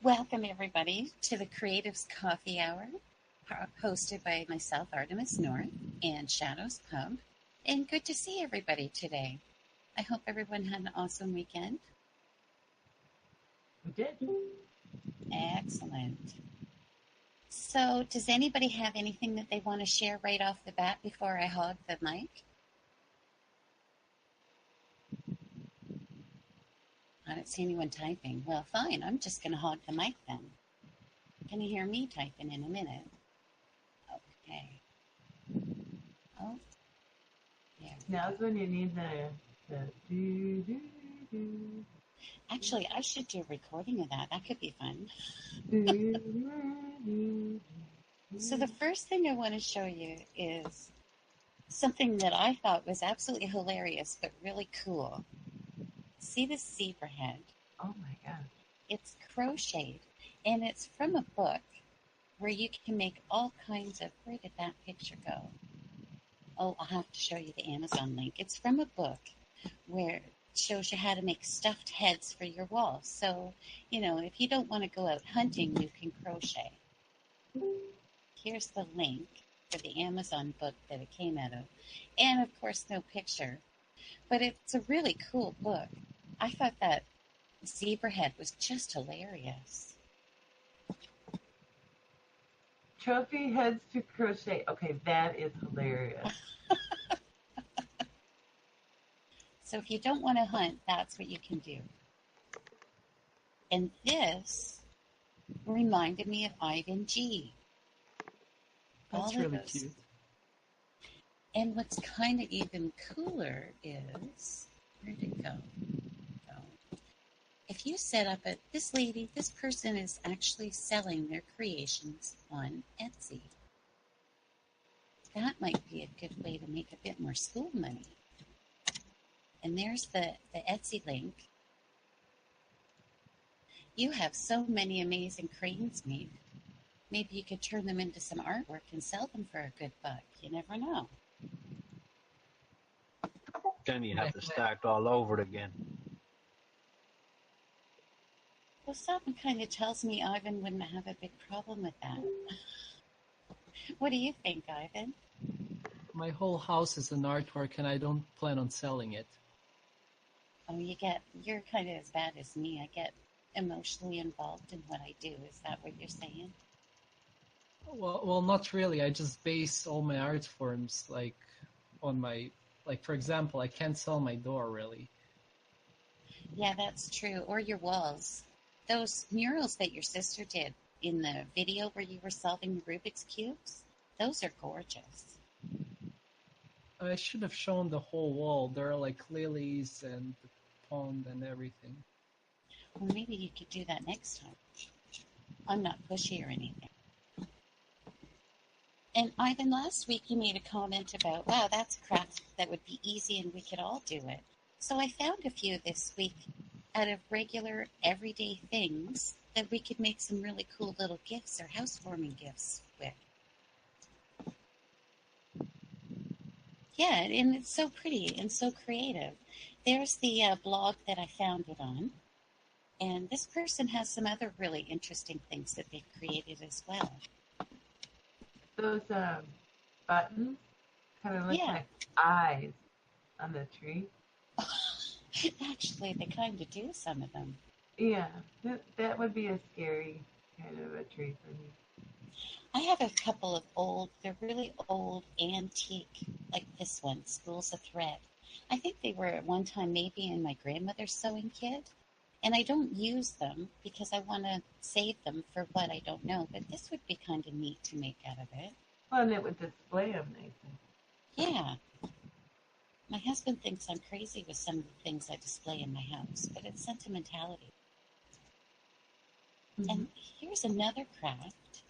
Welcome, everybody, to the Creatives Coffee Hour, hosted by myself, Artemis North, and Shadows Pub. And good to see everybody today. I hope everyone had an awesome weekend. We did. Excellent. So, does anybody have anything that they want to share right off the bat before I hog the mic? I don't see anyone typing. Well, fine. I'm just going to hog the mic then. Can you hear me typing in a minute? Okay. Oh, yeah. Now's when you need the do. Actually, I should do a recording of that. That could be fun. So the first thing I want to show you is something that I thought was absolutely hilarious, but really cool. See this zebra head? Oh my gosh. It's crocheted, and it's from a book where you can make all kinds of... Where did that picture go? Oh, I'll have to show you the Amazon link. It's from a book where it shows you how to make stuffed heads for your walls. So, if you don't want to go out hunting, you can crochet. Here's the link for the Amazon book that it came out of. And, of course, no picture. But it's a really cool book. I thought that zebra head was just hilarious. Trophy heads to crochet. Okay, that is hilarious. So if you don't want to hunt, that's what you can do. And this reminded me of Ivan G. That's really cute. And what's kind of even cooler is, where'd it go? If you set up this person is actually selling their creations on Etsy. That might be a good way to make a bit more school money. And there's the Etsy link. You have so many amazing cranes made. Maybe you could turn them into some artwork and sell them for a good buck. You never know. Then you have to start all over again. Well, something kind of tells me Ivan wouldn't have a big problem with that. What do you think, Ivan? My whole house is an artwork, and I don't plan on selling it. Oh, you're kind of as bad as me. I get emotionally involved in what I do. Is that what you're saying? Well, not really. I just base all my art forms on my, for example, I can't sell my door really. Yeah, that's true. Or your walls. Those murals that your sister did in the video where you were solving the Rubik's Cubes, those are gorgeous. I should have shown the whole wall. There are lilies and the pond and everything. Well, maybe you could do that next time. I'm not pushy or anything. And Ivan, last week you made a comment about, wow, that's a craft that would be easy and we could all do it. So I found a few this week out of regular, everyday things that we could make some really cool little gifts or housewarming gifts with. Yeah, and it's so pretty and so creative. There's the blog that I found it on. And this person has some other really interesting things that they've created as well. Those buttons kind of look like eyes on the tree. Actually, they kind of do, some of them. Yeah, that would be a scary kind of a tree for me. I have a couple of they're really old, antique, like this one, Spools of Thread. I think they were at one time maybe in my grandmother's sewing kit. And I don't use them because I want to save them for what I don't know. But this would be kind of neat to make out of it. Well, and it would display them nicely. Yeah. My husband thinks I'm crazy with some of the things I display in my house, but it's sentimentality. Mm-hmm. And here's another craft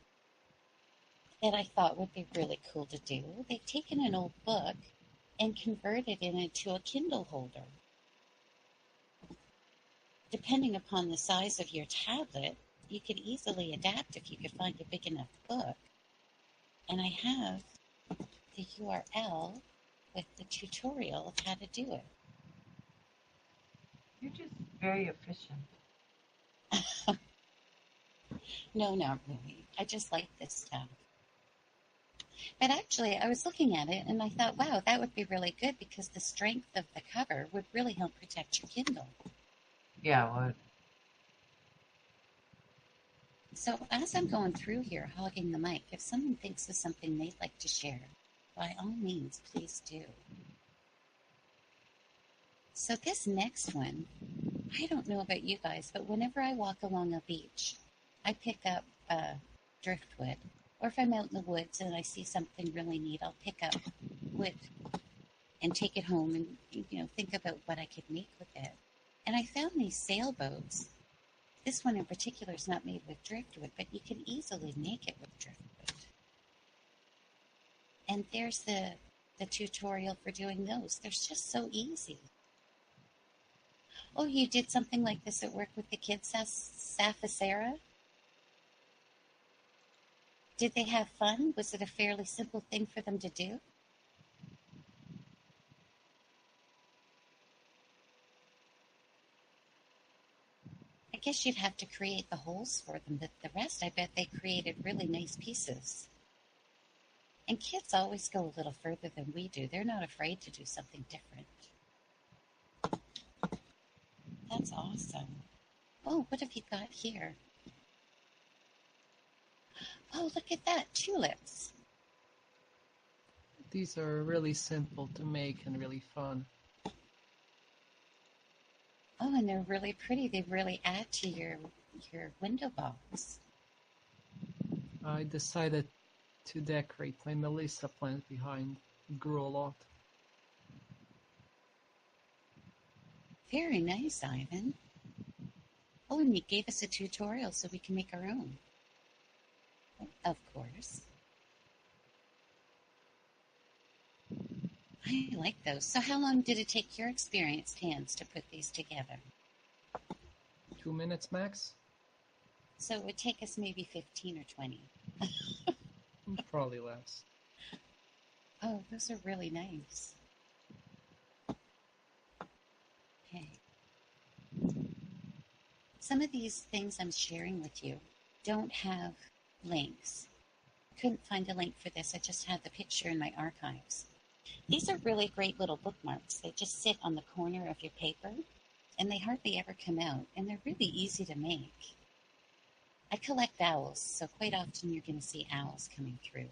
that I thought would be really cool to do. They've taken an old book and converted it into a Kindle holder. Depending upon the size of your tablet, you could easily adapt if you could find a big enough book. And I have the URL with the tutorial of how to do it. You're just very efficient. No, not really. I just like this stuff. But actually, I was looking at it and I thought, wow, that would be really good because the strength of the cover would really help protect your Kindle. Yeah, well, So as I'm going through here, hogging the mic, if someone thinks of something they'd like to share, by all means, please do. So this next one, I don't know about you guys, but whenever I walk along a beach, I pick up driftwood. Or if I'm out in the woods and I see something really neat, I'll pick up wood and take it home and think about what I could make with it. And I found these sailboats. This one in particular is not made with driftwood, but you can easily make it with driftwood. And there's the tutorial for doing those. They're just so easy. Oh, you did something like this at work with the kids, Safasera? Did they have fun? Was it a fairly simple thing for them to do? I guess you'd have to create the holes for them, but the rest, I bet they created really nice pieces. And kids always go a little further than we do. They're not afraid to do something different. That's awesome. Oh, what have you got here? Oh, look at that, tulips. These are really simple to make and really fun. Oh, and they're really pretty. They really add to your window box. I decided to decorate my Melissa plant behind. It grew a lot. Very nice, Ivan. Oh, and you gave us a tutorial so we can make our own. Of course. I like those. So how long did it take your experienced hands to put these together? 2 minutes max? So it would take us maybe 15 or 20. Probably less. Oh, those are really nice. Okay. Some of these things I'm sharing with you don't have links. I couldn't find a link for this. I just had the picture in my archives. These are really great little bookmarks. They just sit on the corner of your paper, and they hardly ever come out, and they're really easy to make. I collect owls, so quite often you're going to see owls coming through.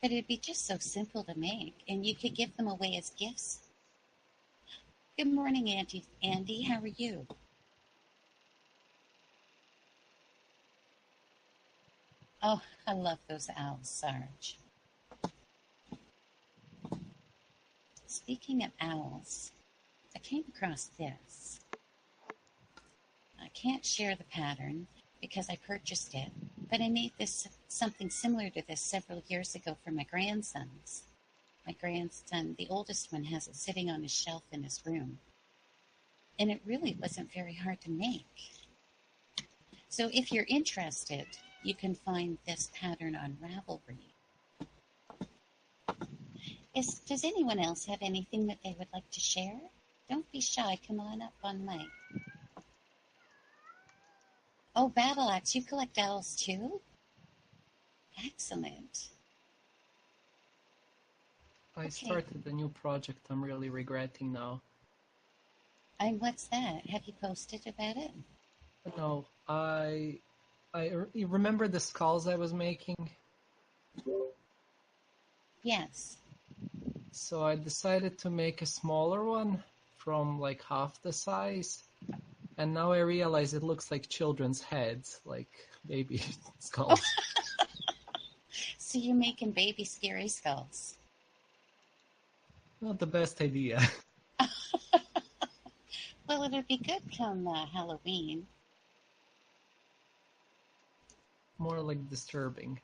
But it'd be just so simple to make, and you could give them away as gifts. Good morning, Auntie Andy. How are you? Oh, I love those owls, Sarge. Speaking of owls, I came across this. I can't share the pattern because I purchased it, but I made this something similar to this several years ago for my grandsons. My grandson, the oldest one, has it sitting on his shelf in his room. And it really wasn't very hard to make. So if you're interested, you can find this pattern on Ravelry. Does anyone else have anything that they would like to share? Don't be shy. Come on up on mic. Oh, Battle Axe, you collect owls too? Excellent. I started a new project I'm really regretting now. And what's that? Have you posted about it? No, you remember the skulls I was making? Yes. So I decided to make a smaller one from like half the size. And now I realize it looks like children's heads, like baby skulls. So you're making baby scary skulls. Not the best idea. Well, it'll be good come Halloween. More like disturbing.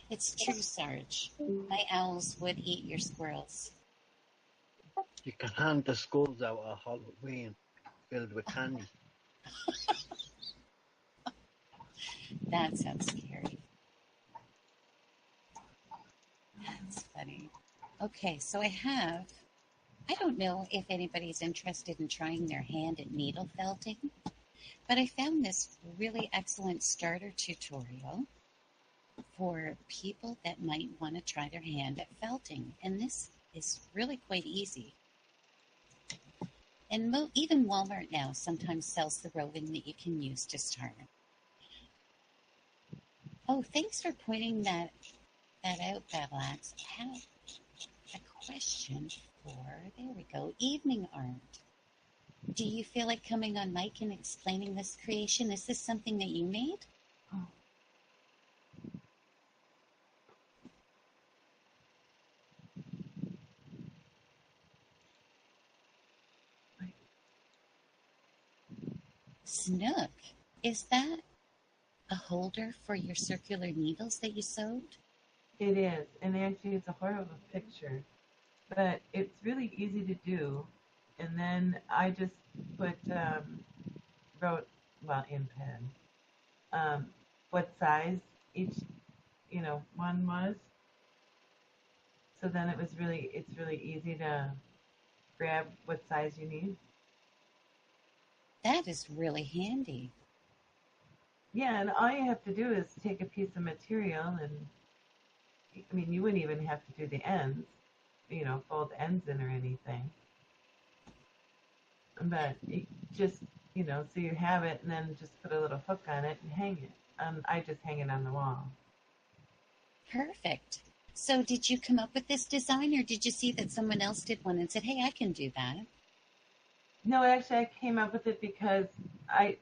It's true, Sarge. My owls would eat your squirrels. You can hand the skulls out at Halloween filled with candy. That sounds scary. That's funny. Okay, so I don't know if anybody's interested in trying their hand at needle felting, But I found this really excellent starter tutorial for people that might want to try their hand at felting. And this is really quite easy. And even Walmart now sometimes sells the roving that you can use to start. Oh, thanks for pointing that out, Battleaxe. I have a question for, there we go, Evening Art. Do you feel like coming on mic and explaining this creation? Is this something that you made? Oh. Snook, is that a holder for your circular needles that you sewed? It is, and actually it's a horrible picture, but it's really easy to do. And then I just wrote, well, in pen, what size each, one was. So then it's really easy to grab what size you need. That is really handy. Yeah, and all you have to do is take a piece of material and, I mean, you wouldn't even have to do the ends, fold ends in or anything. But just, so you have it and then just put a little hook on it and hang it. I just hang it on the wall. Perfect. So did you come up with this design, or did you see that someone else did one and said, hey, I can do that? No, actually, I came up with it because I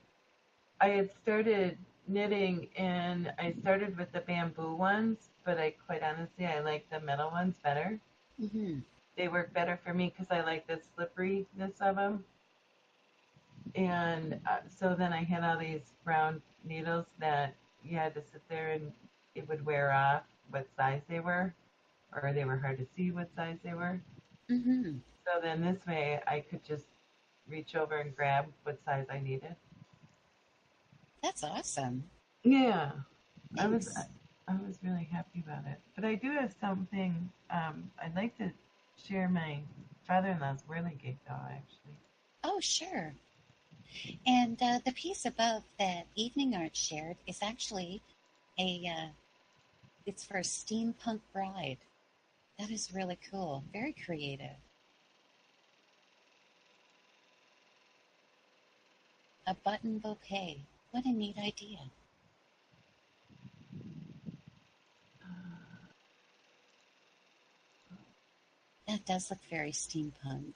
had started knitting, and I started with the bamboo ones, but quite honestly, I like the metal ones better. Mm-hmm. They work better for me because I like the slipperiness of them. And so then I had all these round needles that you had to sit there and it would wear off what size they were, or they were hard to see what size they were. Mm-hmm. So then this way I could just reach over and grab what size I needed. That's awesome. Yeah, I was Thanks. I was really happy about it. But I do have something I'd like to share my father-in-law's whirligig though, actually. Oh, sure. And the piece above that Evening Art shared is actually it's for a steampunk bride. That is really cool. Very creative. A button bouquet. What a neat idea. That does look very steampunk.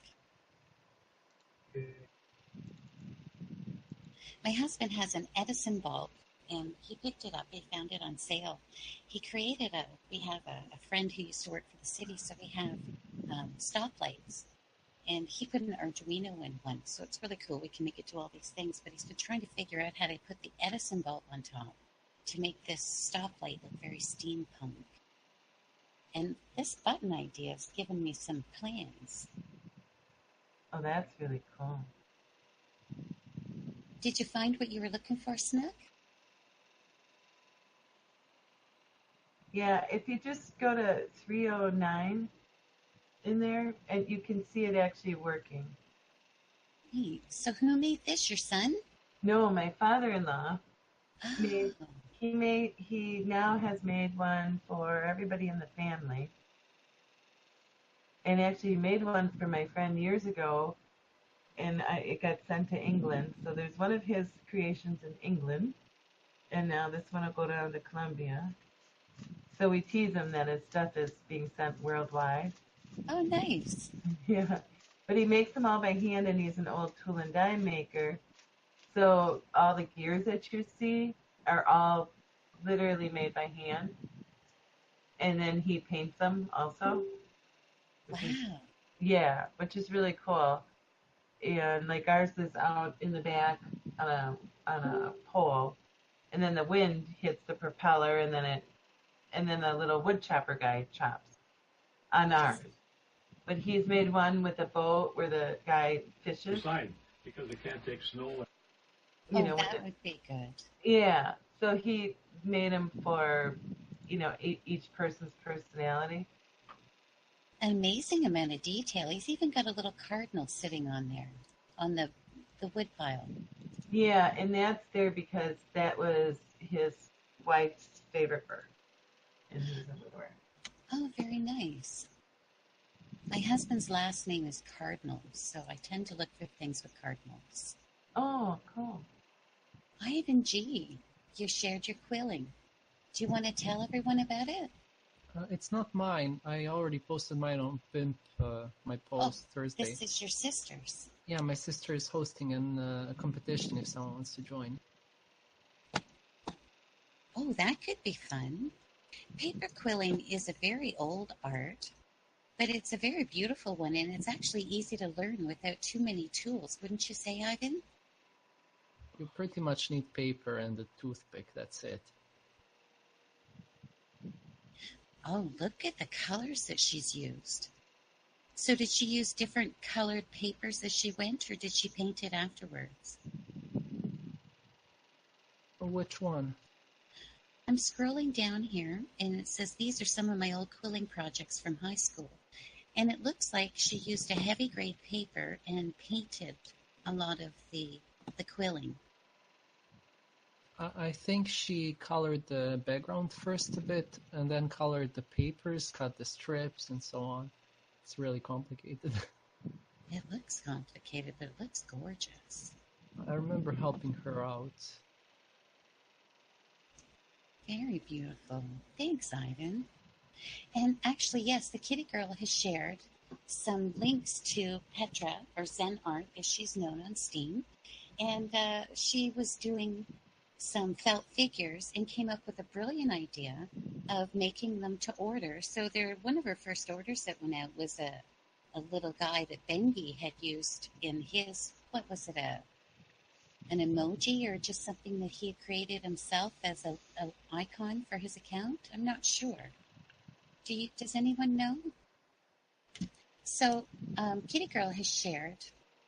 My husband has an Edison bulb, and he picked it up. He found it on sale. We have a friend who used to work for the city, so we have stoplights. And he put an Arduino in one, so it's really cool. We can make it do all these things, but he's been trying to figure out how to put the Edison bulb on top to make this stoplight look very steampunk. And this button idea has given me some plans. Oh, that's really cool. Did you find what you were looking for, Snook? Yeah, if you just go to 309 in there, and you can see it actually working. Neat. So who made this, your son? No, my father-in-law made, Oh, he now has made one for everybody in the family. And actually he made one for my friend years ago, and it got sent to England. So there's one of his creations in England, and now this one will go down to Colombia. So we tease him that his stuff is being sent worldwide. oh, nice. Yeah. But he makes them all by hand, and he's an old tool and die maker. So all the gears that you see are all literally made by hand. And then he paints them also. Wow. Which is really cool. And like ours is out in the back on a pole, and then the wind hits the propeller, and then the little wood chopper guy chops on ours. But he's made one with a boat where the guy fishes. Beside, because they can't take snow. That would be good. Yeah. So he made them for, each person's personality. An amazing amount of detail. He's even got a little cardinal sitting on there, on the wood pile. Yeah, and that's there because that was his wife's favorite bird, and he was a widower. Oh, very nice. My husband's last name is Cardinal, so I tend to look for things with cardinals. Oh, cool. Ivan G., you shared your quilling. Do you want to tell everyone about it? It's not mine. I already posted mine on Pimp, my Oh, post Thursday. this is your sister's. Yeah, my sister is hosting a competition if someone wants to join. Oh, that could be fun. Paper quilling is a very old art, but it's a very beautiful one, and it's actually easy to learn without too many tools, wouldn't you say, Ivan? You pretty much need paper and a toothpick, that's it. Oh, look at the colors that she's used. So did she use different colored papers as she went, or did she paint it afterwards? Which one? I'm scrolling down here, and it says these are some of my old quilling projects from high school. And it looks like she used a heavy grade paper and painted a lot of the quilling. I think she colored the background first a bit, and then colored the papers, cut the strips, and so on. It's really complicated. It looks complicated, but it looks gorgeous. I remember helping her out. Very beautiful. Thanks, Ivan. And actually, yes, the Kitty Girl has shared some links to Petra, or Zen Art, as she's known on Steam. And she was doing some felt figures and came up with a brilliant idea of making them to order. So one of her first orders that went out was a little guy that Bengi had used in his, what was it, an emoji or just something that he had created himself as a icon for his account? I'm not sure. Does anyone know? So Kitty Girl has shared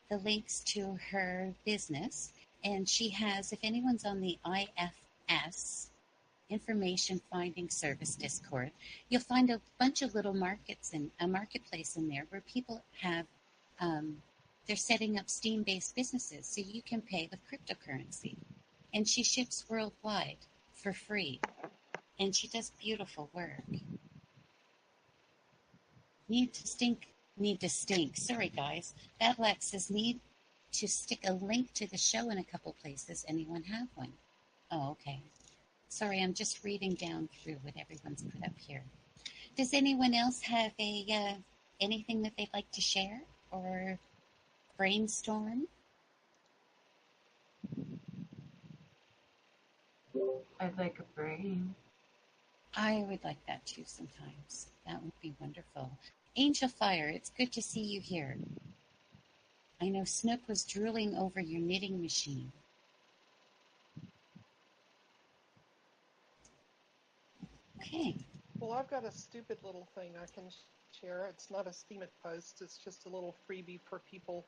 the links to her business, and she has, if anyone's on the IFS, Information Finding Service Discord, you'll find a bunch of little markets and a marketplace in there where people have, they're setting up Steam-based businesses, so you can pay with cryptocurrency. And she ships worldwide for free, and she does beautiful work. Need to stink. Sorry, guys. Badlax says need to stick a link to the show in a couple places. Anyone have one? Oh, okay. Sorry, I'm just reading down through what everyone's put up here. Does anyone else have anything that they'd like to share or brainstorm? I'd like a brain. I would like that too sometimes. That would be wonderful. Angel Fire, it's good to see you here. I know Snook was drooling over your knitting machine. Okay. Well, I've got a stupid little thing I can share. It's not a Steemit post. It's just a little freebie for people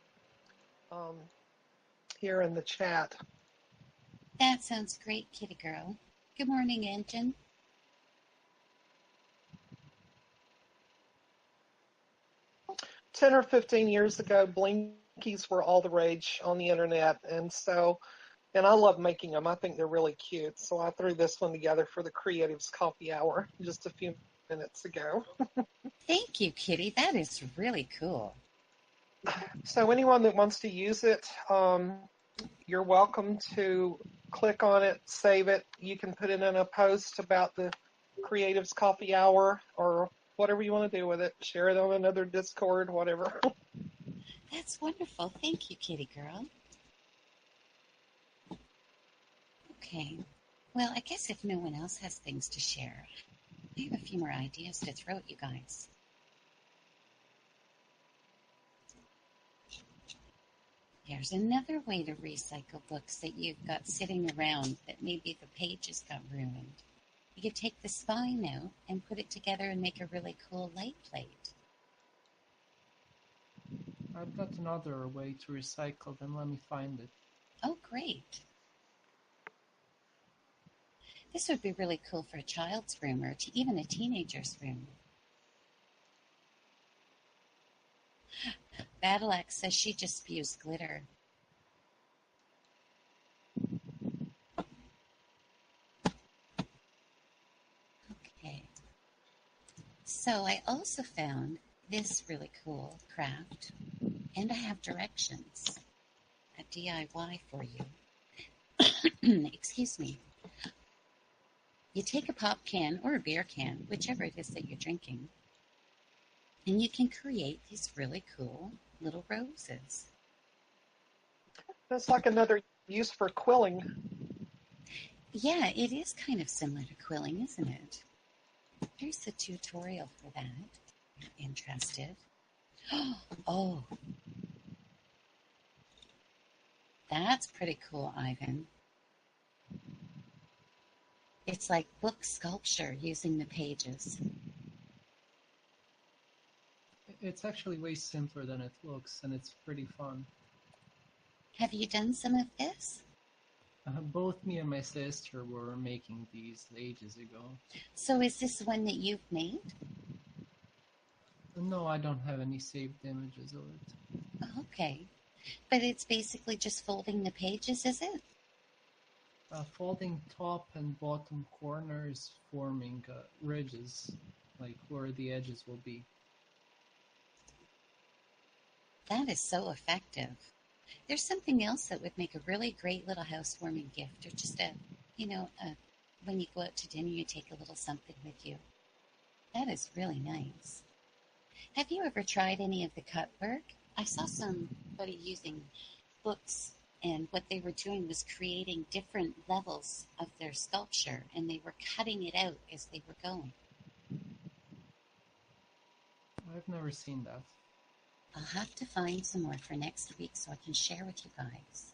here in the chat. That sounds great, Kitty Girl. Good morning, Engine. 10 or 15 years ago, Blinkies were all the rage on the internet, and I love making them. I think they're really cute. So I threw this one together for the Creatives Coffee Hour just a few minutes ago. Thank you, Kitty. That is really cool. So anyone that wants to use it, you're welcome to click on it, save it. You can put it in a post about the Creatives Coffee Hour or whatever you want to do with it. Share it on another Discord, whatever. That's wonderful. Thank you, Kitty Girl. Okay. Well, I guess if no one else has things to share, I have a few more ideas to throw at you guys. There's another way to recycle books that you've got sitting around that maybe the pages got ruined. You could take the spine out and put it together and make a really cool light plate. I've got another way to recycle them. Let me find it. Oh, great. This would be really cool for a child's room or even a teenager's room. Battleaxe says she just spews glitter. So I also found this really cool craft, and I have directions, a DIY for you. Excuse me. You take a pop can or a beer can, whichever it is that you're drinking, and you can create these really cool little roses. That's like another use for quilling. Yeah, it is kind of similar to quilling, isn't it? Here's the tutorial for that, if you're interested. Oh, that's pretty cool, Ivan. It's like book sculpture using the pages. It's actually way simpler than it looks, and it's pretty fun. Have you done some of this? Both me and my sister were making these ages ago. So is this one that you've made? No, I don't have any saved images of it. Oh, okay. But it's basically just folding the pages, is it? Folding top and bottom corners, forming ridges, like where the edges will be. That is so effective. There's something else that would make a really great little housewarming gift, or just when you go out to dinner, you take a little something with you. That is really nice. Have you ever tried any of the cut work? I saw somebody using books, and what they were doing was creating different levels of their sculpture, and they were cutting it out as they were going. I've never seen that. I'll have to find some more for next week so I can share with you guys.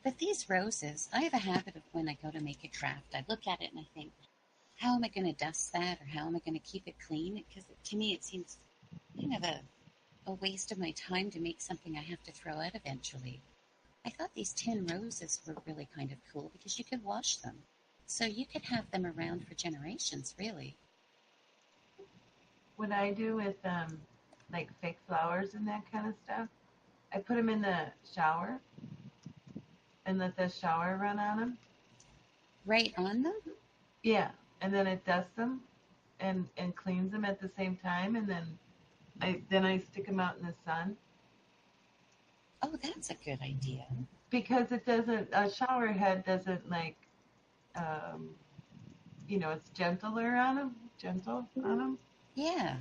But these roses, I have a habit of when I go to make a craft, I look at it and I think, how am I going to dust that, or how am I going to keep it clean? Because to me it seems kind of a waste of my time to make something I have to throw out eventually. I thought these tin roses were really kind of cool because you could wash them. So you could have them around for generations, really. What I do with like fake flowers and that kind of stuff, I put them in the shower and let the shower run on them. Right on them? Yeah, and then it dusts them and cleans them at the same time, and then I stick them out in the sun Oh, that's a good idea. because it doesn't a shower head doesn't like um, it's gentle on them. Yeah,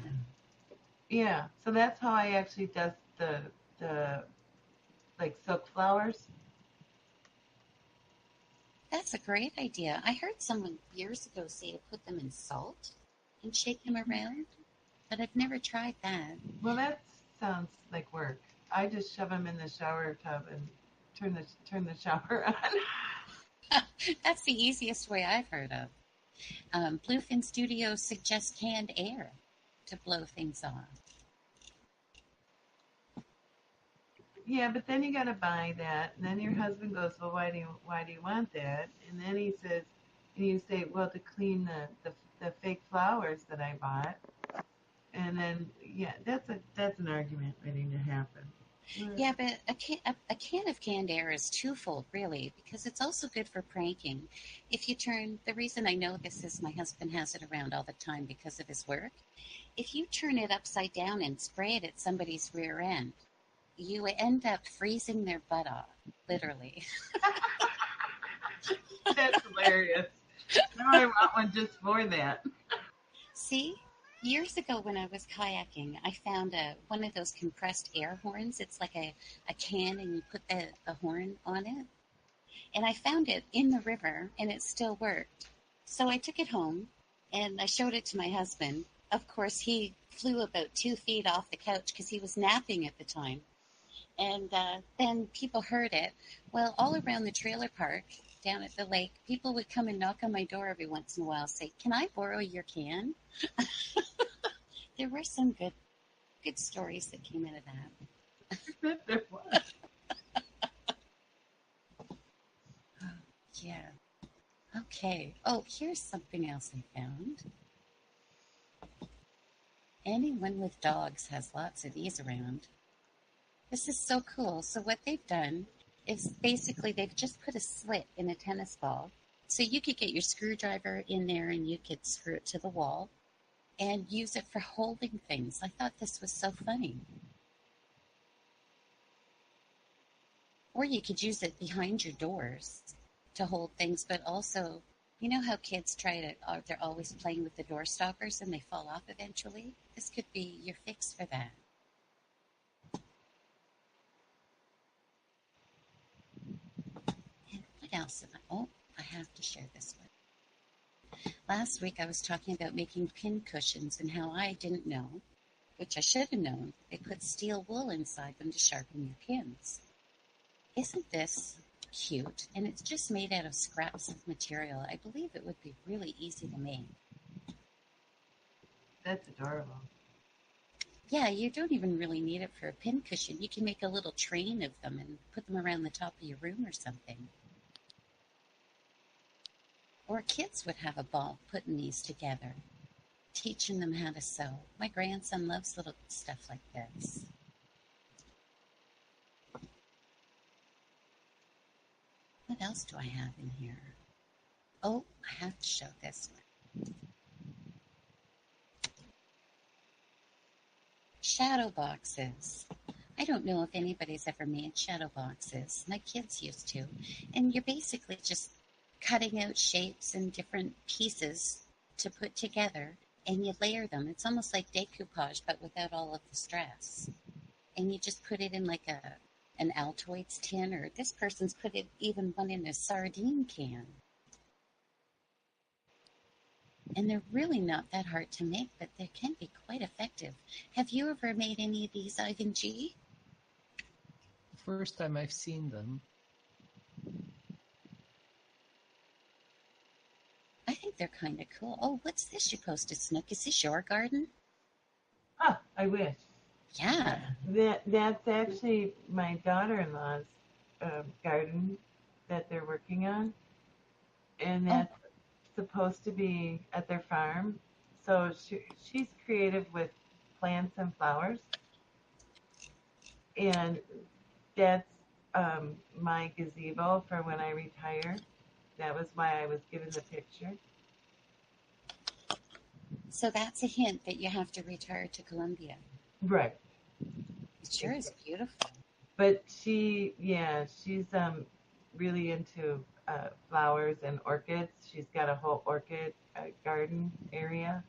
Yeah, so that's how I actually dust the like silk flowers. that's a great idea. I heard someone years ago say to put them in salt and shake them around, but I've never tried that. Well, that sounds like work. I just shove them in the shower tub and turn the shower on. That's the easiest way I've heard of. Bluefin Studios suggests canned air to blow things off. Yeah, but then you got to buy that, and then your husband goes, "Well, why do you want that?" And then he says, and you say, "Well, to clean the fake flowers that I bought." And then yeah, that's an argument waiting to happen. Yeah, but a can of canned air is twofold, really, because it's also good for pranking. If you turn, the reason I know this is my husband has it around all the time because of his work. If you turn it upside down and spray it at somebody's rear end, you end up freezing their butt off, literally. That's hilarious. Now I want one just for that. See, years ago when I was kayaking, I found one of those compressed air horns. It's like a can, and you put the horn on it. And I found it in the river, and it still worked. So I took it home, and I showed it to my husband. Of course, he flew about 2 feet off the couch because he was napping at the time. And then people heard it. Well, all around the trailer park down at the lake, people would come and knock on my door every once in a while, say, "Can I borrow your can?" There were some good stories that came out of that. There was. Yeah. Okay. Oh, here's something else I found. Anyone with dogs has lots of these around. This is so cool. So what they've done is basically they've just put a slit in a tennis ball, So you could get your screwdriver in there and you could screw it to the wall and use it for holding things. I thought this was so funny. Or you could use it behind your doors to hold things, but also, you know how kids they're always playing with the door stoppers and they fall off eventually? This could be your fix for that. And what else am I? Oh, I have to share this one. Last week I was talking about making pin cushions and how I didn't know, which I should have known, they put steel wool inside them to sharpen your pins. Isn't this cute? And it's just made out of scraps of material. I believe it would be really easy to make. That's adorable. Yeah, you don't even really need it for a pin cushion. You can make a little train of them and put them around the top of your room or something. Or kids would have a ball putting these together, teaching them how to sew. My grandson loves little stuff like this. What else do I have in here? Oh, I have to show this one. Shadow boxes. I don't know if anybody's ever made shadow boxes. My kids used to. And you're basically just cutting out shapes and different pieces to put together, and you layer them. It's almost like decoupage, but without all of the stress. And you just put it in like an Altoids tin, or this person's put it even one in a sardine can. And they're really not that hard to make, but they can be quite effective. Have you ever made any of these, Ivan G? First time I've seen them. I think they're kind of cool. Oh, what's this you posted, Snook? Is this your garden? Ah, I wish. Yeah. That's actually my daughter-in-law's garden that they're working on, and that's supposed to be at their farm. So she's creative with plants and flowers, and that's my gazebo for when I retire. That was why I was given the picture. So that's a hint that you have to retire to Colombia. Right. It sure is beautiful. But she's really into flowers and orchids. She's got a whole orchid garden area,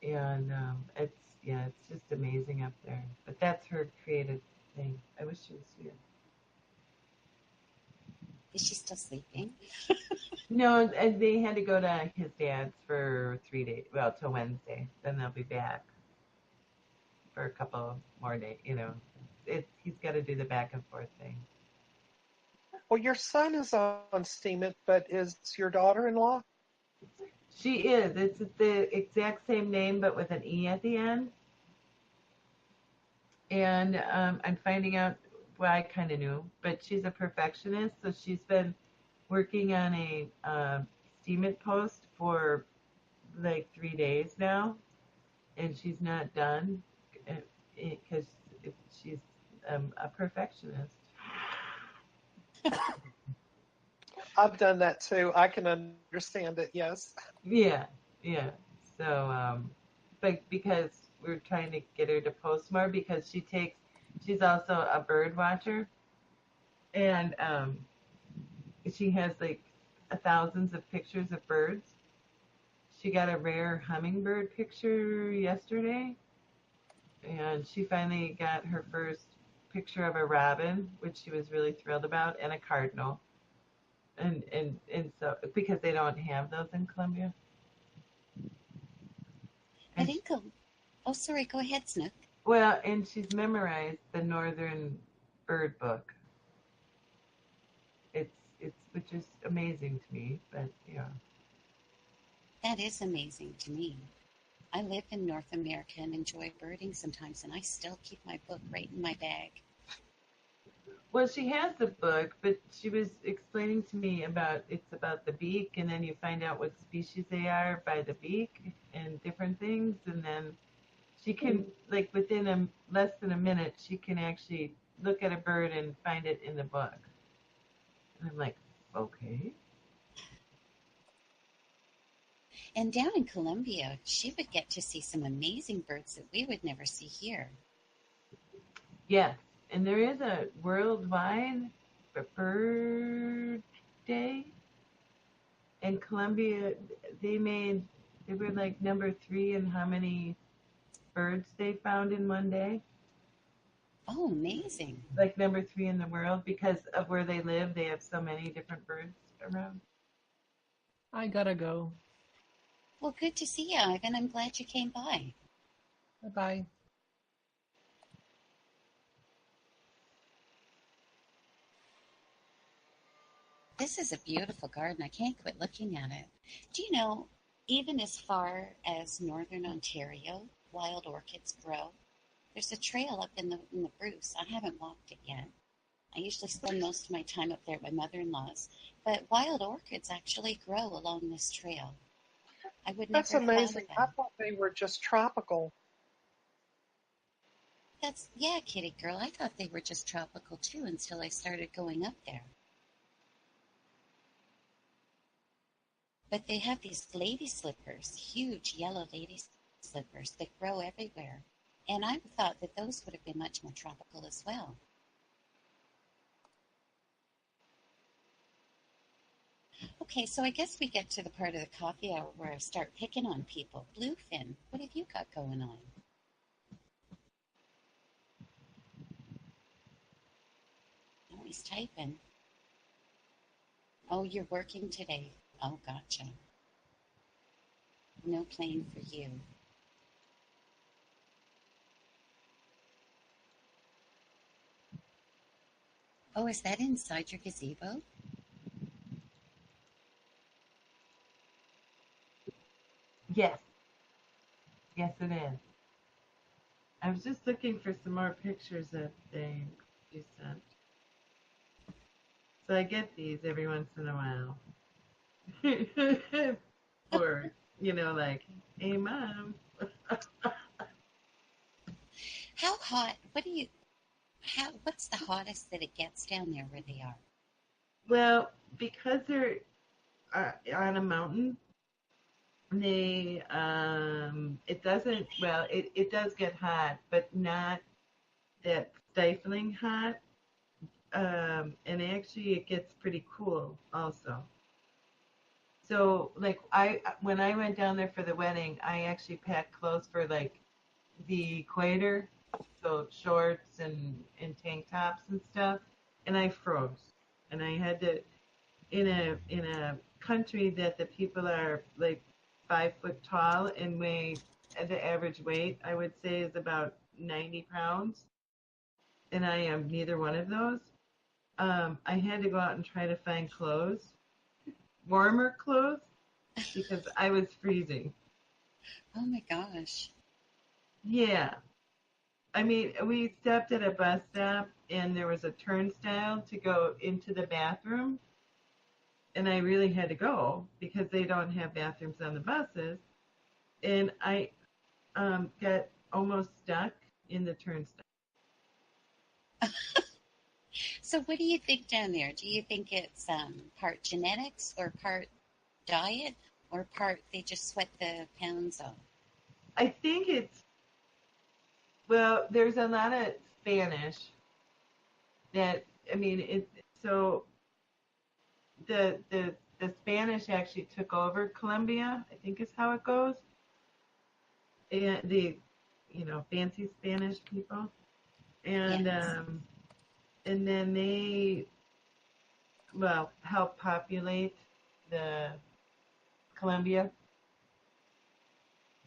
and it's just amazing up there. But that's her creative thing. I wish she was here. Is she still sleeping? No, and they had to go to his dad's for 3 days. Well, till Wednesday. Then they'll be back for a couple more days. He's got to do the back and forth thing. Well, your son is on Steam It, but is your daughter-in-law? She is. It's the exact same name, but with an E at the end. And I'm finding out, well, I kind of knew, but she's a perfectionist, so she's been working on a Steam It post for like 3 days now, and she's not done because she's a perfectionist. I've done that too. I can understand it, yes. Yeah. So, but because we're trying to get her to post more, because she's also a bird watcher, and she has like thousands of pictures of birds. She got a rare hummingbird picture yesterday, and she finally got her first picture of a robin, which she was really thrilled about, and a cardinal. And so because they don't have those in Colombia. I think. Oh, sorry. Go ahead, Snook. Well, and she's memorized the Northern Bird Book. It's which is amazing to me, but yeah. That is amazing to me. I live in North America and enjoy birding sometimes, and I still keep my book right in my bag. Well, she has the book, but she was explaining to me about the beak, and then you find out what species they are by the beak and different things, and then she can, like within less than a minute, she can actually look at a bird and find it in the book. And I'm like, okay. And down in Colombia, she would get to see some amazing birds that we would never see here. Yes, and there is a worldwide bird day in Colombia. They were like number 3 in how many birds they found in one day. Oh, amazing. Like number 3 in the world because of where they live. They have so many different birds around. I gotta go. Well, good to see you, Ivan. I'm glad you came by. Bye-bye. This is a beautiful garden. I can't quit looking at it. Do you know, even as far as northern Ontario, wild orchids grow? There's a trail up in the Bruce. I haven't walked it yet. I usually spend most of my time up there at my mother-in-law's, but wild orchids actually grow along this trail. I would That's never have thought amazing. of I that. thought they were just tropical. Yeah, kitty girl. I thought they were just tropical too until I started going up there. But they have these lady slippers, huge yellow lady slippers that grow everywhere. And I thought that those would have been much more tropical as well. Okay, so I guess we get to the part of the coffee hour where I start picking on people. Bluefin, what have you got going on? Oh, he's typing. Oh, you're working today. Oh, gotcha. No playing for you. Oh, is that inside your gazebo? Yes, yes it is. I was just looking for some more pictures that you sent. So I get these every once in a while. For, like, hey mom. How hot? What's the hottest that it gets down there where they are? Well, because they're on a mountain, it does get hot, but not that stifling hot. And actually it gets pretty cool also. So like when I went down there for the wedding, I actually packed clothes for like the equator, so shorts and tank tops and stuff, and I froze. And I had to in a country that the people are like 5 foot tall and weigh the average weight I would say is about 90 pounds, and I am neither one of those. I had to go out and try to find clothes, warmer clothes, because I was freezing. Oh my gosh. Yeah. I mean, we stopped at a bus stop and there was a turnstile to go into the bathroom. And I really had to go because they don't have bathrooms on the buses. And I got almost stuck in the turnstile. So what do you think down there? Do you think it's part genetics or part diet or part they just sweat the pounds off? I think well, there's a lot of Spanish so the Spanish actually took over Colombia, I think is how it goes. And fancy Spanish people. And Yes. and then they help populate the Colombia.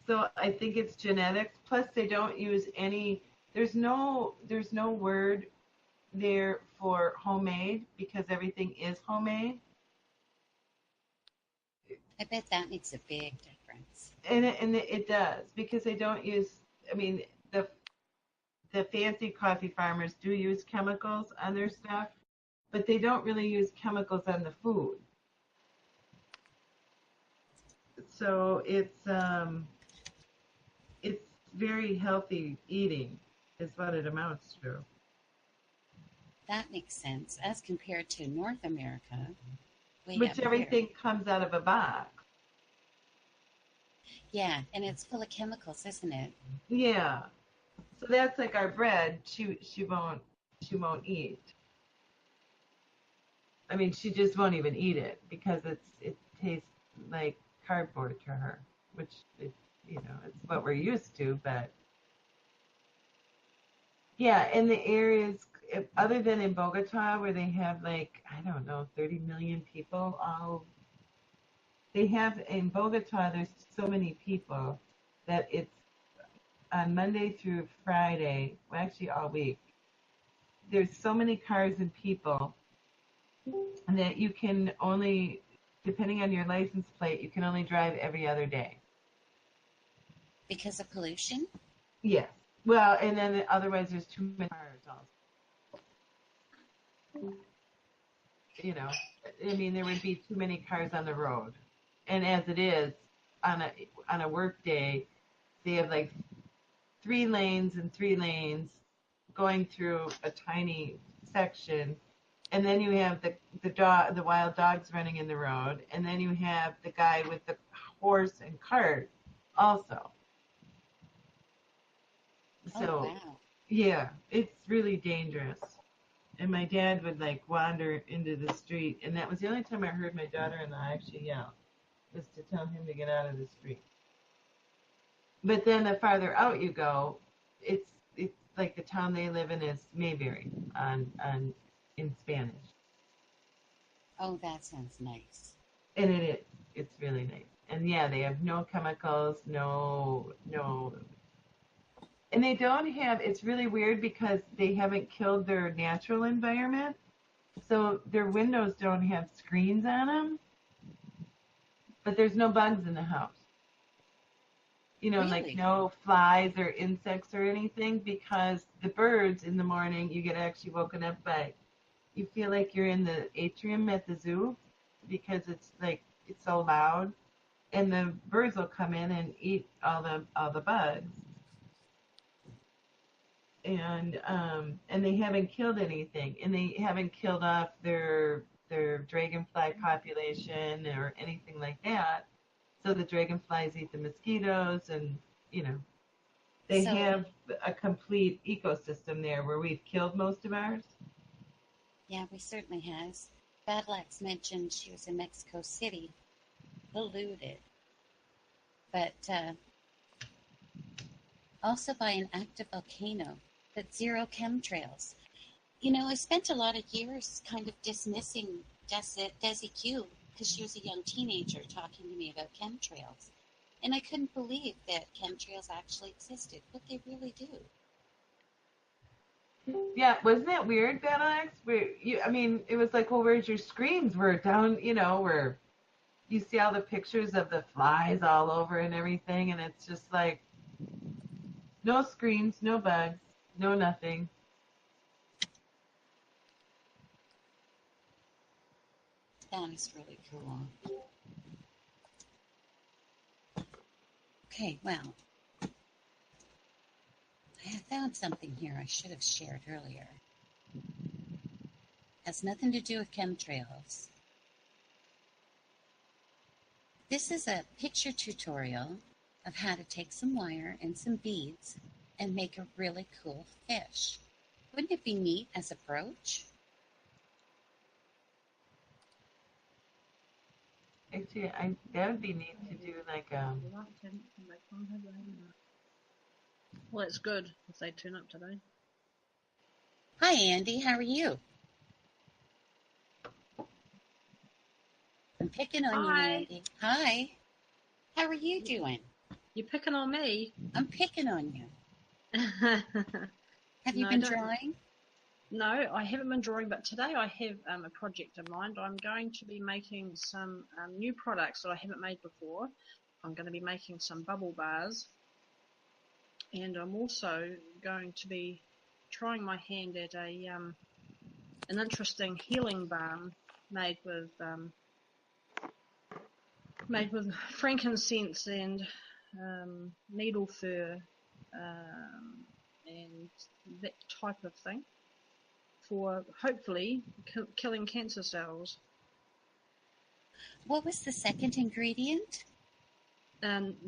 So I think it's genetics. Plus they don't use any there's no word there for homemade because everything is homemade. I bet that makes a big difference. And it does because they don't use. I mean, the fancy coffee farmers do use chemicals on their stuff, but they don't really use chemicals on the food. So it's very healthy eating is what it amounts to. That makes sense as compared to North America, way up Which here. everything comes out of a box. Yeah, and it's full of chemicals, isn't it? Yeah. So that's like our bread. She won't eat. I mean, she just won't even eat it because it tastes like cardboard to her, which it's what we're used to. But yeah, and the areas other than in Bogota where they have like I don't know 30 million people, all they have in Bogota. There's so many people that it's on Monday through Friday. Well, actually all week. There's so many cars and people that you can only, depending on your license plate, you can only drive every other day. Because of pollution? Yes. Well, and then otherwise there's too many cars also. I mean, there would be too many cars on the road. And as it is, on a work day, they have like 3 lanes and 3 lanes going through a tiny section. And then you have the wild dogs running in the road, and then you have the guy with the horse and cart also. So Oh, wow. yeah, it's really dangerous. And my dad would like wander into the street, and that was the only time I heard my daughter-in-law actually yell, was to tell him to get out of the street. But then the farther out you go, it's like the town they live in is Mayberry on in Spanish. Oh, that sounds nice. And it is. It's really nice. And yeah, they have no chemicals, no. And they don't have, it's really weird because they haven't killed their natural environment. So their windows don't have screens on them, but there's no bugs in the house. Like Really? no flies or insects or anything because the birds in the morning, you get actually woken up by, you feel like you're in the atrium at the zoo because it's so loud, and the birds will come in and eat all the bugs, and they haven't killed anything, and they haven't killed off their dragonfly population or anything like that. So the dragonflies eat the mosquitoes, and they So, have a complete ecosystem there where we've killed most of ours. yeah, we certainly has. Badlax mentioned she was in Mexico City, polluted, but also by an active volcano, but zero chemtrails. I spent a lot of years kind of dismissing Desi Q because she was a young teenager talking to me about chemtrails. And I couldn't believe that chemtrails actually existed, but they really do. Yeah, wasn't that weird, Battle Axe? I mean, it was like, well, where's your screens? We're down, where you see all the pictures of the flies all over and everything, and it's just like, no screens, no bugs, no nothing. That is really cool. Okay, well, I have found something here I should have shared earlier. Has nothing to do with chemtrails. This is a picture tutorial of how to take some wire and some beads and make a really cool fish. Wouldn't it be neat as a brooch? Actually, that would be neat to do like Well, it's good if they turn up today. Hi, Andy. How are you? I'm picking on Hi. you, Andy. Hi. How are you doing? You're picking on me. I'm picking on you. Have you No, been don't. drawing? No, I haven't been drawing, but today I have a project in mind. I'm going to be making some new products that I haven't made before. I'm going to be making some bubble bars, and I'm also going to be trying my hand at an interesting healing balm made with frankincense and needle fur and that type of thing, for hopefully killing cancer cells. What was the second ingredient?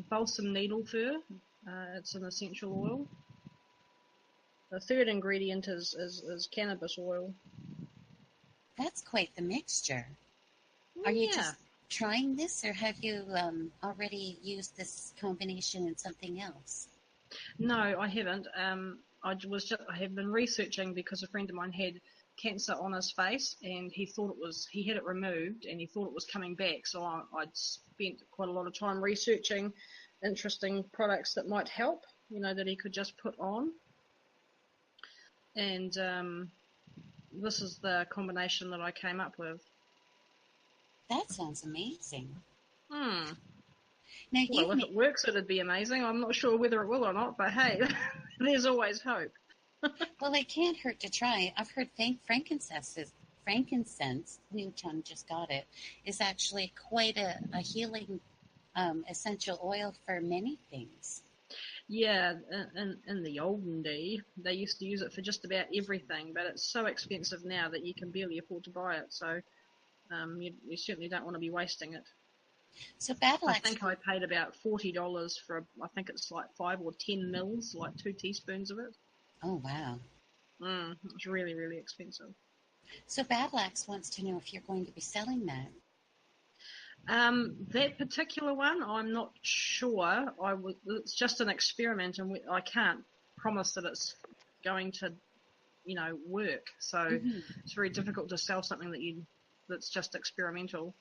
balsam needle fur. It's an essential oil. The third ingredient is cannabis oil. That's quite the mixture. Are you just trying this, or have you already used this combination in something else? No, I haven't. I have been researching because a friend of mine had cancer on his face, and he had it removed, and he thought it was coming back. So I'd spent quite a lot of time researching interesting products that might help, that he could just put on. And this is the combination that I came up with. That sounds amazing. Now, well, if it works, it'd be amazing. I'm not sure whether it will or not, but hey, there's always hope. Well, it can't hurt to try. I've heard frankincense, new tongue just got it, is actually quite a healing essential oil for many things. Yeah, in the olden day, they used to use it for just about everything, but it's so expensive now that you can barely afford to buy it. So you certainly don't want to be wasting it. So Battle Axe, I think I paid about $40 for, I think it's like 5 or 10 mils, like 2 teaspoons of it. Oh, wow. It's really, really expensive. So Battle Axe wants to know if you're going to be selling that. That particular one, I'm not sure. It's just an experiment, and I can't promise that it's going to, work. So it's very difficult to sell something that's just experimental.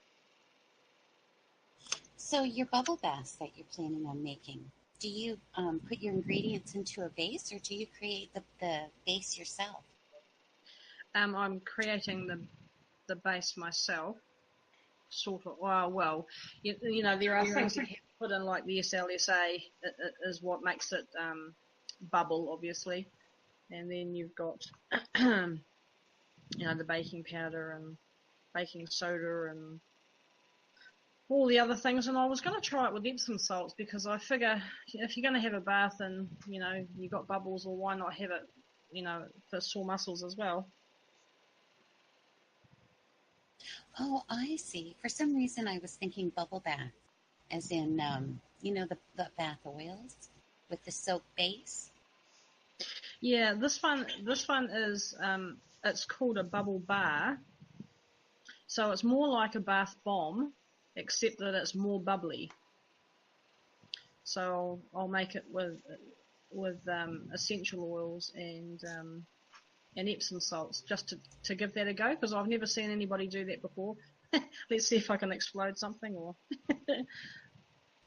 So your bubble baths that you're planning on making, do you put your ingredients into a vase, or do you create the base yourself? I'm creating the base myself. Sort of. Well, there are things that you have to put in, like the SLSA is what makes it bubble, obviously, and then you've got, the baking powder and baking soda and all the other things. And I was going to try it with Epsom salts because I figure if you're going to have a bath and you've got bubbles, or why not have it, for sore muscles as well. Oh, I see. For some reason, I was thinking bubble bath, as in, the bath oils with the soap base. Yeah, this one is, it's called a bubble bar. So it's more like a bath bomb, except that it's more bubbly. So I'll make it with essential oils and Epsom salts, just to give that a go, because I've never seen anybody do that before. Let's see if I can explode something, or.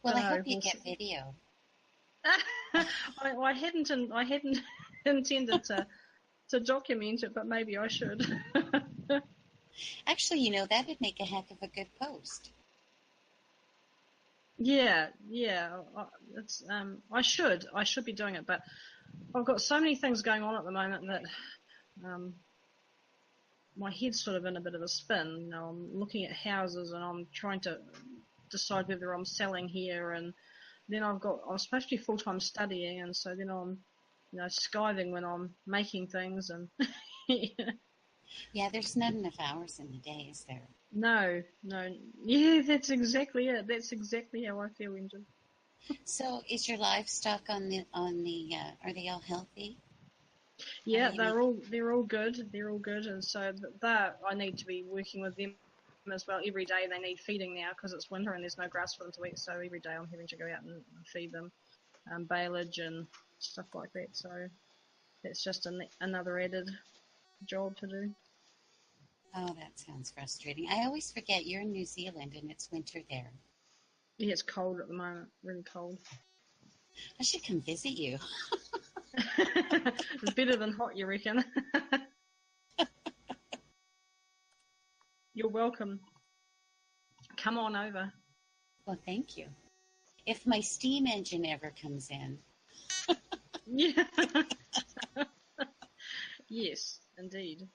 Well, I hope you get video. I hadn't intended to document it, but maybe I should. Actually, that would make a heck of a good post. Yeah. It's I should be doing it, but I've got so many things going on at the moment that my head's sort of in a bit of a spin. I'm looking at houses and I'm trying to decide whether I'm selling here, and then I'm supposed to be full-time studying, and so then I'm skiving when I'm making things, and Yeah, there's not enough hours in the day, is there? No. Yeah, that's exactly it. That's exactly how I feel, Engine. So is your livestock on the are they all healthy? Yeah, they're all good. They're all good, and so that I need to be working with them as well. Every day they need feeding now because it's winter and there's no grass for them to eat. So every day I'm having to go out and feed them, baleage and stuff like that. So that's just another added job to do. Oh, that sounds frustrating. I always forget you're in New Zealand and it's winter there. Yeah, it's cold at the moment. Really cold. I should come visit you. It's better than hot, you reckon? You're welcome. Come on over. Well, thank you. If my steam engine ever comes in. Yeah. Yes, indeed.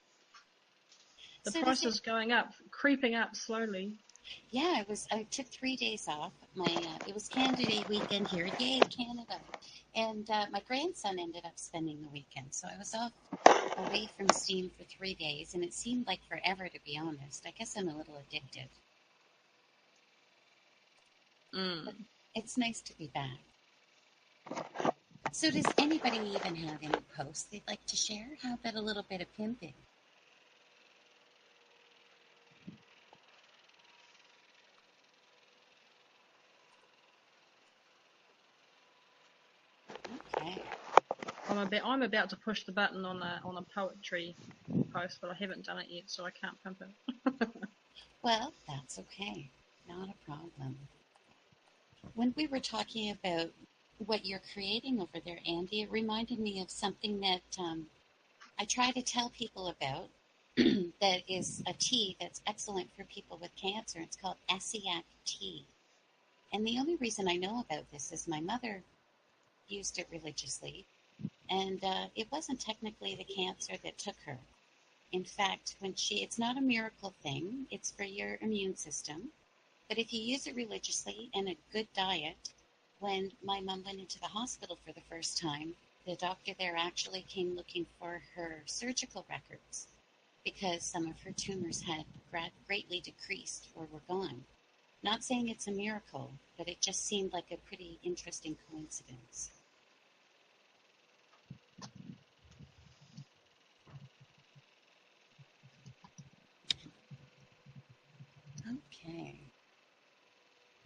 The price is going up, creeping up slowly. Yeah, I took 3 days off. It was Canada Day weekend here. Yay, Canada. And my grandson ended up spending the weekend. So I was off away from steam for 3 days, and it seemed like forever, to be honest. I guess I'm a little addicted. It's nice to be back. So does anybody even have any posts they'd like to share? How about a little bit of pimping? Okay. I'm about to push the button on a poetry post, but I haven't done it yet, so I can't pimp it. Well, that's okay. Not a problem. When we were talking about what you're creating over there, Andy, it reminded me of something that I try to tell people about that is a tea that's excellent for people with cancer. It's called Essiac tea. And the only reason I know about this is my mother used it religiously, and it wasn't technically the cancer that took her. In fact, it's not a miracle thing, it's for your immune system. But if you use it religiously and a good diet, when my mom went into the hospital for the first time, the doctor there actually came looking for her surgical records because some of her tumors had greatly decreased or were gone. Not saying it's a miracle, but it just seemed like a pretty interesting coincidence. Okay.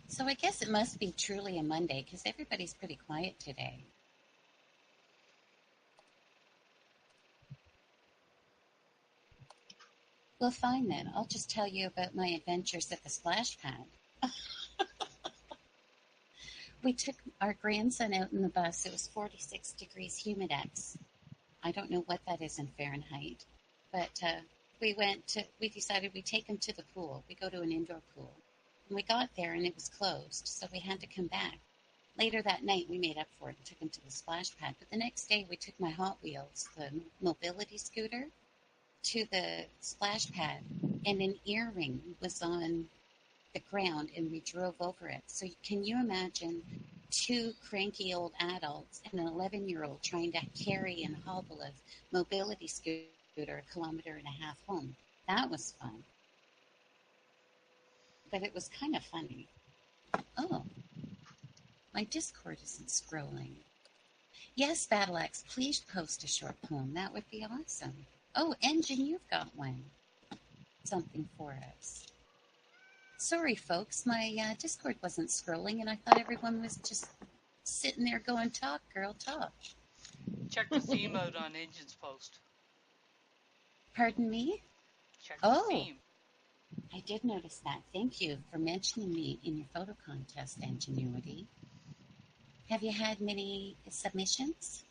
So I guess it must be truly a Monday because everybody's pretty quiet today. Well, fine then. I'll just tell you about my adventures at the splash pad. We took our grandson out in the bus. It was 46 degrees humidex. I don't know what that is in Fahrenheit, but we decided we'd take him to the pool. We go to an indoor pool. And we got there and it was closed, so we had to come back. Later that night, we made up for it and took him to the splash pad. But the next day, we took my Hot Wheels, the mobility scooter, to the splash pad, and an earring was on the ground, and we drove over it. So can you imagine two cranky old adults and an 11-year-old trying to carry and hobble a mobility scooter 1.5 kilometers home? That was fun. But it was kind of funny. Oh, my Discord isn't scrolling. Yes, Battleaxe, please post a short poem. That would be awesome. Oh, Engine, you've got one. Something for us. Sorry, folks, my Discord wasn't scrolling, and I thought everyone was just sitting there going, talk, girl, talk. Check the theme out on Engine's post. Pardon me? Check the theme. I did notice that. Thank you for mentioning me in your photo contest, Ingenuity. Have you had many submissions?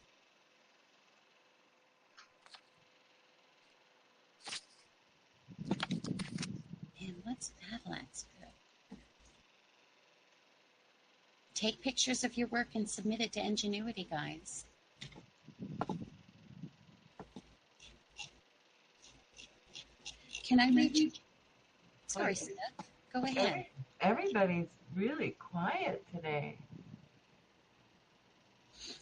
And what's Battleaxe good? Take pictures of your work and submit it to Ingenuity, guys. Can I read you? Sorry, Steph. Go ahead. Everybody's really quiet today.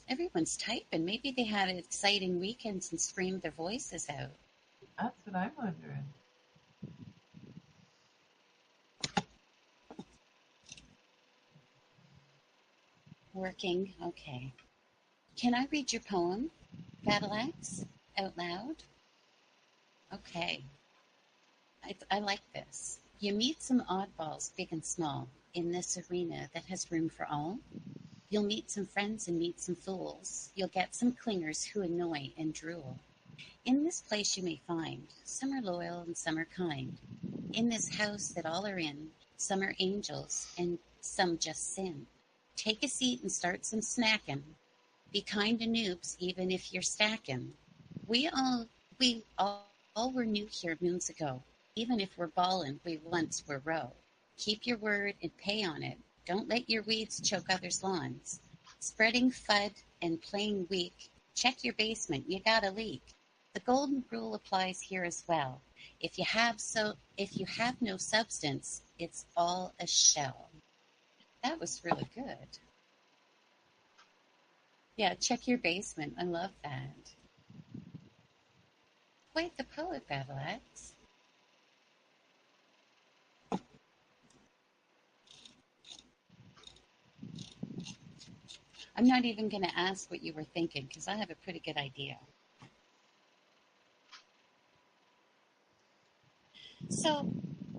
Everyone's typing. Maybe they had exciting weekends and screamed their voices out. That's what I'm wondering. Working. Okay. Can I read your poem, Battleaxe, out loud? Okay. I like this. You meet some oddballs, big and small, in this arena that has room for all. You'll meet some friends and meet some fools. You'll get some clingers who annoy and drool. In this place you may find, some are loyal and some are kind. In this house that all are in, some are angels and some just sin. Take a seat and start some snacking. Be kind to noobs even if you're stacking. We all were new here moons ago. Even if we're ballin', we once were row. Keep your word and pay on it. Don't let your weeds choke others' lawns. Spreading FUD and playing weak. Check your basement, you got a leak. The golden rule applies here as well. If you have no substance, it's all a shell. That was really good. Yeah, check your basement. I love that. Quite the poet, Battleaxe. I'm not even going to ask what you were thinking because I have a pretty good idea. So,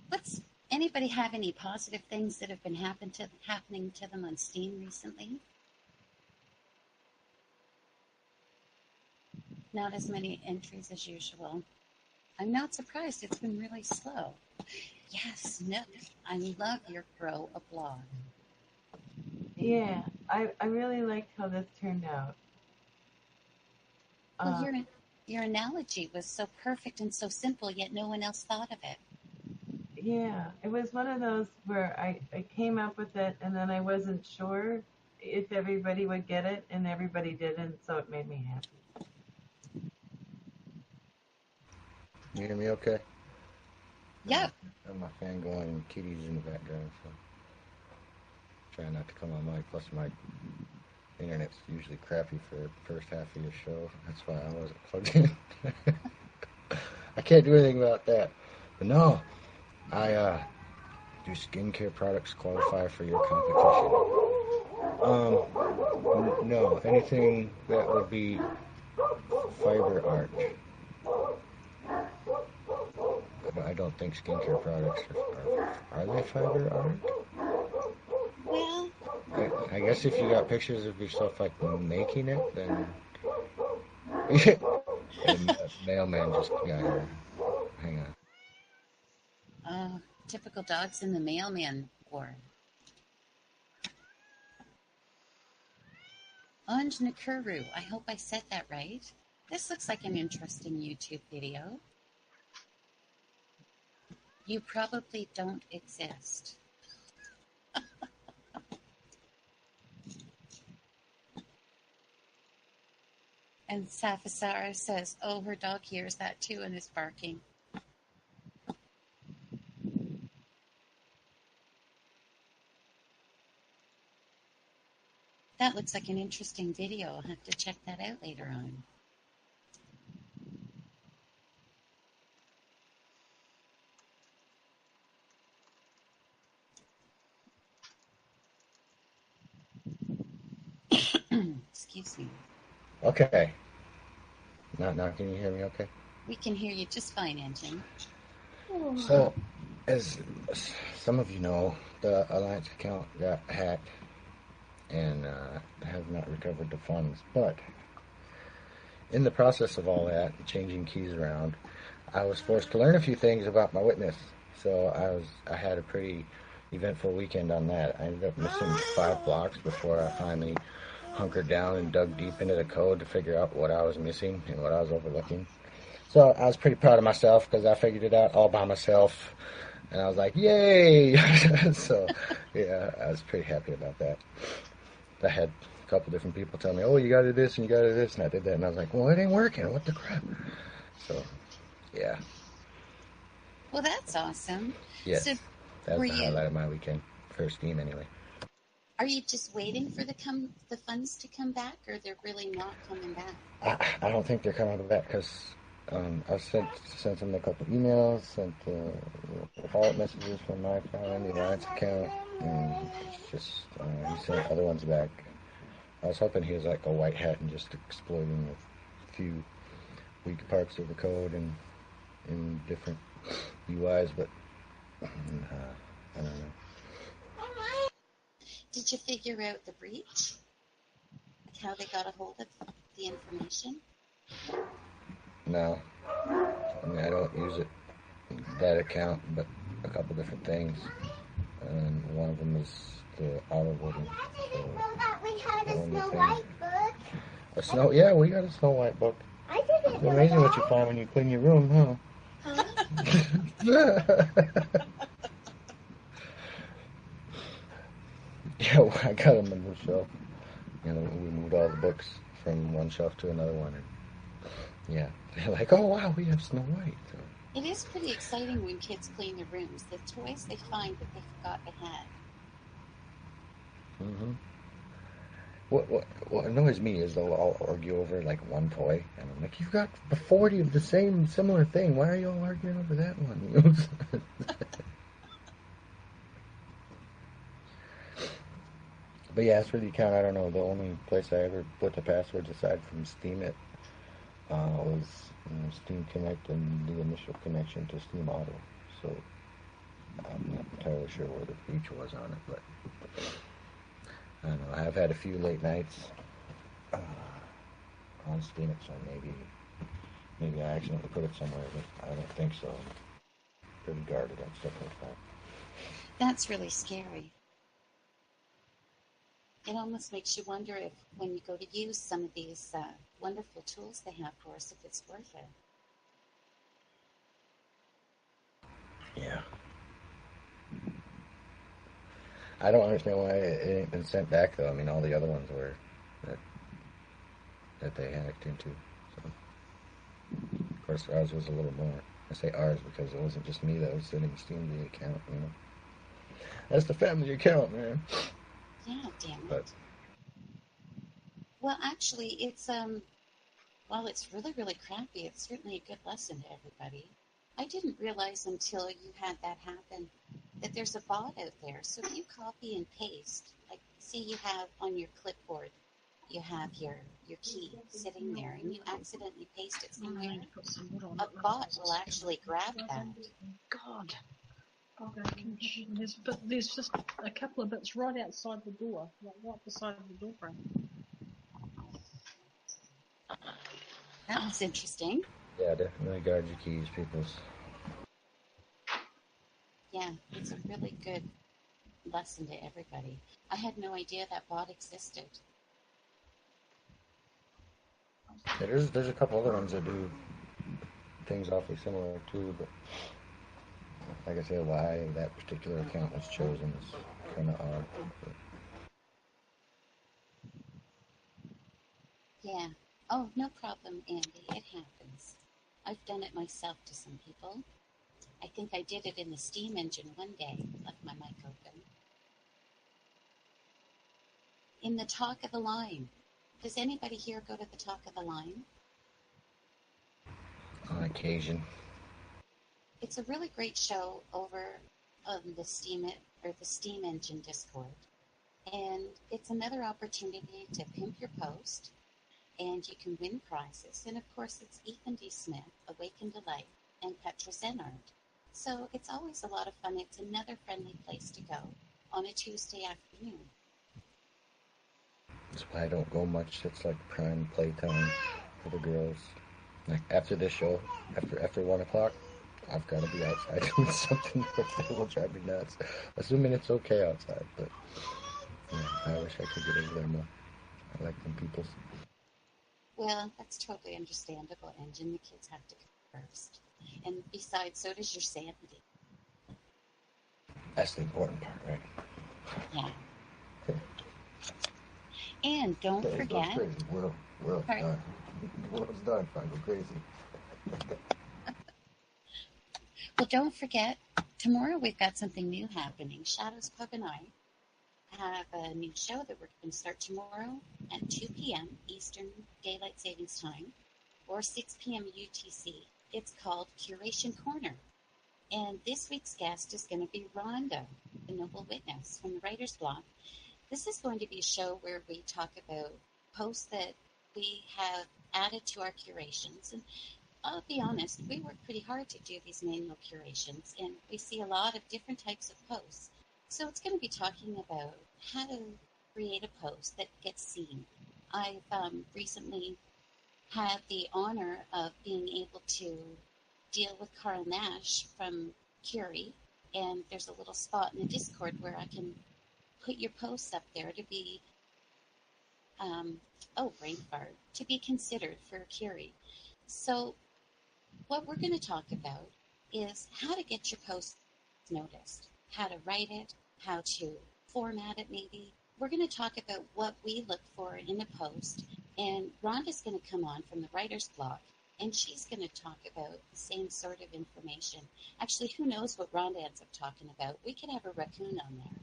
what's anybody have any positive things that have been happening to them on Steam recently? Not as many entries as usual. I'm not surprised. It's been really slow. Yes, Nook, I love your grow a blog. Yeah, I really liked how this turned out. Well, your analogy was so perfect and so simple, yet no one else thought of it. Yeah, it was one of those where I came up with it and then I wasn't sure if everybody would get it, and everybody did, and so it made me happy. You hear me okay? Yep. I have my fan going and Kitty's in the background, so trying not to come on mic. Plus my internet's usually crappy for the first half of your show. That's why I wasn't plugged in. I can't do anything about that. But no, do skincare products qualify for your competition? No, anything that would be fiber art. I don't think skincare products are they fiber art? Well, I guess if you got pictures of yourself like making it, then the mailman just got here. Hang on. Typical dogs in the mailman war. Anj Nakuru, I hope I said that right. This looks like an interesting YouTube video. You probably don't exist. And Safasara says, oh, her dog hears that too and is barking. That looks like an interesting video. I'll have to check that out later on. Excuse me. Okay. Now can you hear me okay? We can hear you just fine, Engine. So, as some of you know, the Alliance account got hacked and have not recovered the funds. But in the process of all that, changing keys around, I was forced to learn a few things about my witness. So I had a pretty eventful weekend on that. I ended up missing 5 blocks before I finally hunkered down and dug deep into the code to figure out what I was missing and what I was overlooking. So I was pretty proud of myself because I figured it out all by myself. And I was like, yay! So, yeah, I was pretty happy about that. I had a couple different people tell me, oh, you got to do this and you got to do this. And I did that. And I was like, well, it ain't working. What the crap? So, yeah. Well, that's awesome. Yes, So, that was the highlight of my weekend. For Steam, anyway. Are you just waiting for the funds to come back, or they're really not coming back? I don't think they're coming back because I've sent them a couple emails, sent follow-up messages from my account and the Alliance account, and it's just he sent other ones back. I was hoping he was like a white hat and just exploiting a few weak parts of the code and in different UIs, but I don't know. Did you figure out the breach? Like how they got a hold of the information? No. I mean, I don't use it, that account, but a couple different things. And one of them is the auto voting. So, yeah, we got a Snow White book. It's amazing what you find when you clean your room, huh? Yeah, well, I got them on the shelf. You know, we moved all the books from one shelf to another one, and yeah, they're like, "Oh wow, we have Snow White." So. It is pretty exciting when kids clean their rooms. The toys they find that they forgot they had. Mm-hmm. What annoys me is they'll all argue over like one toy, and I'm like, "You've got 40 of the same similar thing. Why are you all arguing over that one?" You know? But yeah, it's really count. I don't know. The only place I ever put the passwords aside from Steemit was Steam Connect and the initial connection to Steam Auto. So I'm not entirely sure where the reach was on it, but I don't know. I've had a few late nights on Steemit, so maybe I accidentally put it somewhere, but I don't think so. I'm pretty guarded on stuff like that. That's really scary. It almost makes you wonder if, when you go to use some of these wonderful tools they have for us, if it's worth it. Yeah. I don't understand why it ain't been sent back, though. I mean, all the other ones were that they hacked into. So, of course, ours was a little more. I say ours because it wasn't just me that was sending Steam the account, you know. That's the family account, man. Yeah, damn it. But well, actually, it's while it's really, really crappy, it's certainly a good lesson to everybody. I didn't realize until you had that happen that there's a bot out there. So if you copy and paste, like say you have on your clipboard, you have your key sitting there, and you accidentally paste it somewhere, a bot will actually grab that. God. There's just a couple of bits right outside the door, like right beside the door frame. That was interesting. yeah, definitely guard your keys, peoples. Yeah, it's a really good lesson to everybody. I had no idea that bot existed. Yeah, there's a couple other ones that do things awfully similar too, but like I said, why that particular account was chosen is kind of odd. But Yeah. Oh, no problem, Andy. It happens. I've done it myself to some people. I think I did it in the steam engine one day. Left my mic open. In the Talk of the Line. Does anybody here go to the Talk of the Line? on occasion, It's a really great show over on the Steam Engine Discord, and it's another opportunity to pimp your post, and you can win prizes. And of course, it's Ethan D. Smith, Awaken Delight, and Petra Zenard. So it's always a lot of fun. It's another friendly place to go on a Tuesday afternoon. that's why I don't go much. It's like prime playtime for the girls. Like after this show, after 1 o'clock, I've got to be outside doing something that will drive me nuts. Assuming it's okay outside, but I wish I could get over there more. I like them peoples. Well, that's totally understandable, Engine. The kids have to come first. And besides, so does your sanity. That's the important part, right? Yeah. And don't Days goes forget... crazy. World's done. World's done. If I go crazy. Well, don't forget, tomorrow we've got something new happening. Shadows Pub and I have a new show that we're going to start tomorrow at 2 p.m. Eastern Daylight Savings Time or 6 p.m. UTC. It's called Curation Corner. And this week's guest is going to be Rhonda, the Noble Witness from the Writer's Block. This is going to be a show where we talk about posts that we have added to our curations. And I'll be honest, we work pretty hard to do these manual curations, and we see a lot of different types of posts. So it's going to be talking about how to create a post that gets seen. I've recently had the honor of being able to deal with Carl Nash from Curie, and there's a little spot in the Discord where I can put your posts up there to be, brain fart, to be considered for Curie. So what we're going to talk about is how to get your post noticed, how to write it, how to format it maybe. We're going to talk about what we look for in a post, and Rhonda's going to come on from the Writer's Block, and she's going to talk about the same sort of information. Actually, who knows what Rhonda ends up talking about? We could have a raccoon on there.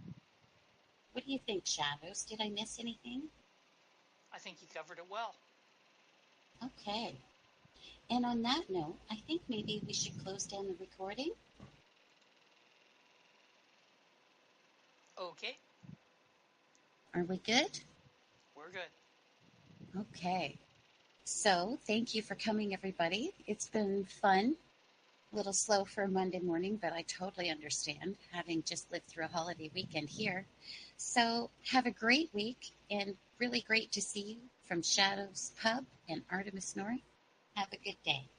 What do you think, Shadows? Did I miss anything? I think you covered it well. Okay. And on that note, I think maybe we should close down the recording. Okay. Are we good? We're good. Okay. So thank you for coming, everybody. It's been fun. A little slow for a Monday morning, but I totally understand, having just lived through a holiday weekend here. So have a great week, and really great to see you from Shadows Pub and Artemis North. Have a good day.